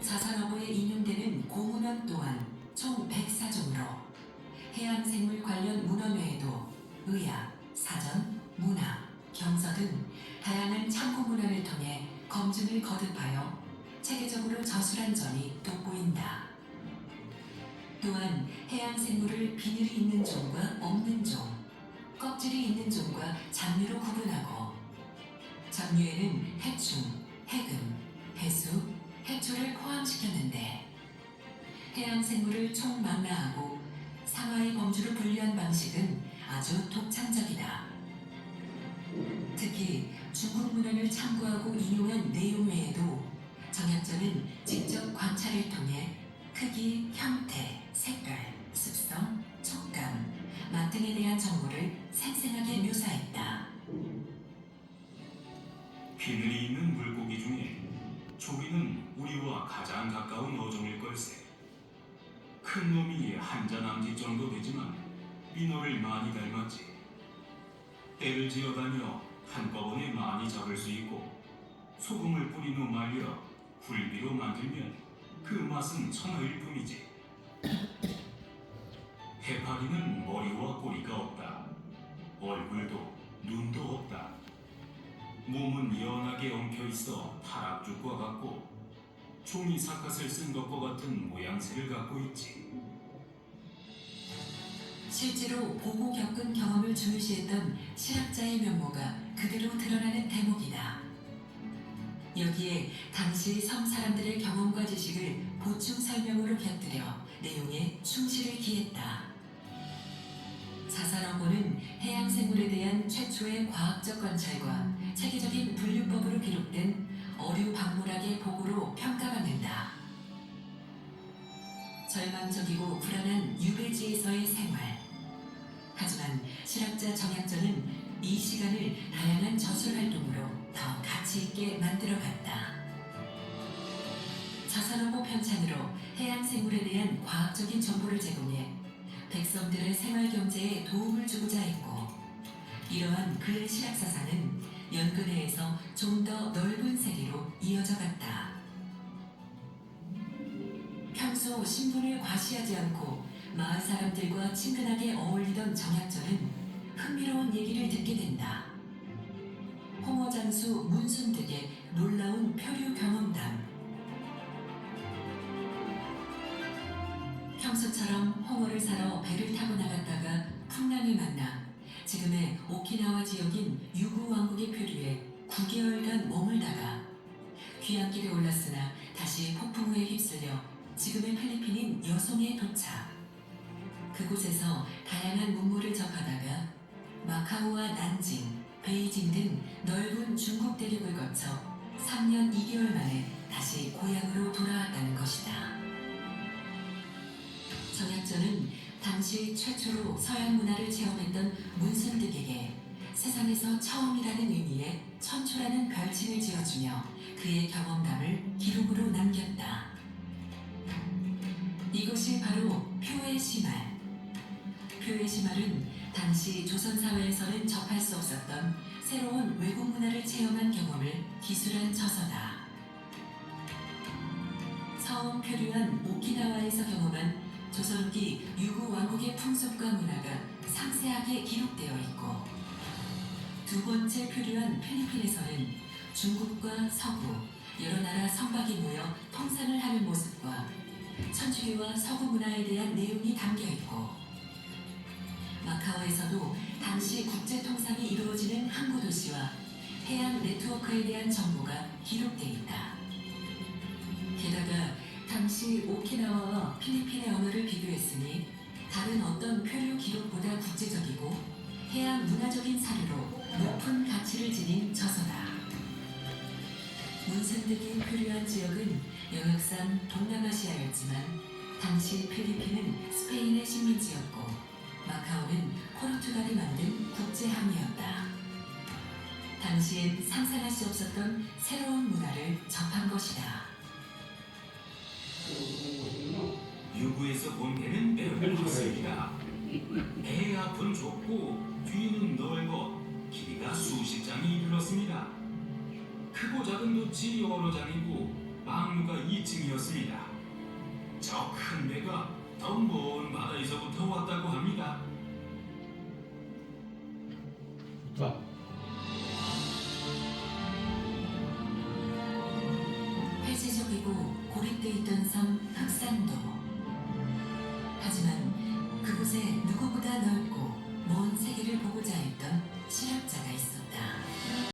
자산어부에 인용되는 고문원 또한 총 104종으로 해양생물 관련 문헌 외에도 의학, 사전, 문화, 경서 등 다양한 참고 문헌을 통해 검증을 거듭하여 체계적으로 저술한 점이 돋보인다. 또한 해양생물을 비늘이 있는 종과 없는 종, 껍질이 있는 종과 잡류로 구분하고 잡류에는 해충, 해금, 해수, 해초를 포함시켰는데 해양생물을 총망라하고 상하의 범주로 분류한 방식은 아주 독창적이다. 특히 중국 문헌을 참고하고 인용한 내용 외에도 정약전은 직접 관찰을 통해 크기, 형태, 색깔, 습성, 촉감, 맛 등에 대한 정보를 생생하게 묘사했다. 비늘이 있는 물고기 중에 조기는 우리와 가장 가까운 어종일 걸세. 큰 놈이 한자남짓 정도 되지만 민어를 많이 닮았지. 때를 지어다녀 한꺼번에 많이 잡을 수 있고 소금을 뿌린 후 말려 굴비로 만들면 그 맛은 천하일 뿐이지. 해파리는 머리와 꼬리가 없다. 얼굴도 눈도 없다. 몸은 연하게 엉켜있어 타락죽과 같고 종이 사갓을 쓴 것과 같은 모양새를 갖고 있지. 실제로 보고 겪은 경험을 중요시했던 실학자의 면모가 그대로 드러나는 대목이다. 여기에 당시 섬 사람들의 경험과 지식을 보충 설명으로 곁들여 내용에 충실을 기했다. 자산어고는 해양생물에 대한 최초의 과학적 관찰과 체계적인 분류법으로 기록된 어류박물학의 보고로 평가받는다. 절망적이고 불안한 유배지에서의 생활. 하지만 실학자 정약전은 이 시간을 다양한 저술 활동으로 더 가치 있게 만들어갔다. 자산어고 편찬으로 해양생물에 대한 과학적인 정보를 제공해 백성들의 생활 경제에 도움을 주고자 했고, 이러한 그의 실학사상은 연근해에서 좀 더 넓은 세계로 이어져 갔다. 평소 신분을 과시하지 않고 마을 사람들과 친근하게 어울리던 정약전은 흥미로운 얘기를 듣게 된다. 홍어장수 문순득의 놀라운 표류 경험담. 평소처럼 홍어를 사러 배를 타고 나갔다가 풍랑을 만나 지금의 오키나와 지역인 유구 왕국의 표류에 9개월간 머물다가 귀향길에 올랐으나 다시 폭풍우에 휩쓸려 지금의 필리핀인 여송에 도착. 그곳에서 다양한 문물을 접하다가 마카오와 난징, 베이징 등 넓은 중국 대륙을 거쳐 3년 2개월 만에 다시 고향으로 돌아왔다는 것이다. 정약전은 당시 최초로 서양 문화를 체험했던 문순득에게 세상에서 처음이라는 의미의 천초라는 별칭을 지어주며 그의 경험담을 기록으로 남겼다. 이것이 바로 표의 시말. 표의 시말은 당시 조선사회에서는 접할 수 없었던 새로운 외국 문화를 체험한 경험을 기술한 저서다. 처음 표류한 오키나와에서 경험한 조선 후기 유구 왕국의 풍습과 문화가 상세하게 기록되어 있고, 두 번째 표류한 필리핀에서는 중국과 서구 여러 나라 선박이 모여 통상을 하는 모습과 천주교와 서구 문화에 대한 내용이 담겨 있고, 마카오에서도 당시 국제 통상이 이루어지는 항구 도시와 해양 네트워크에 대한 정보가 기록되어 있다. 게다가 당시 오키나와와 필리핀의 언어를 비교했으니 다른 어떤 표류 기록보다 국제적이고 해양 문화적인 사료로 높은 가치를 지닌 저서다. 문순득이 표류한 지역은 영역상 동남아시아였지만 당시 필리핀은 스페인의 식민지였고 마카오는 포르투갈이 만든 국제항이었다. 당시엔 상상할 수 없었던 새로운 문화를 접한 것이다. 유구에서 본 배는 매우 컸습니다. 배 앞은 좁고 뒤는 넓어 길이가 수십 장이 이르렀습니다. 크고 작은 돛이 여러 장이고 항로가 2층이었습니다. 저 큰 배가 더 먼 바다에서부터 왔다고 합니다. 좋다. 폐쇄적이고 고립돼 있던 섬 흑산도. 하지만 그곳에 누구보다 넓고 먼 세계를 보고자 했던 실험자가 있었다.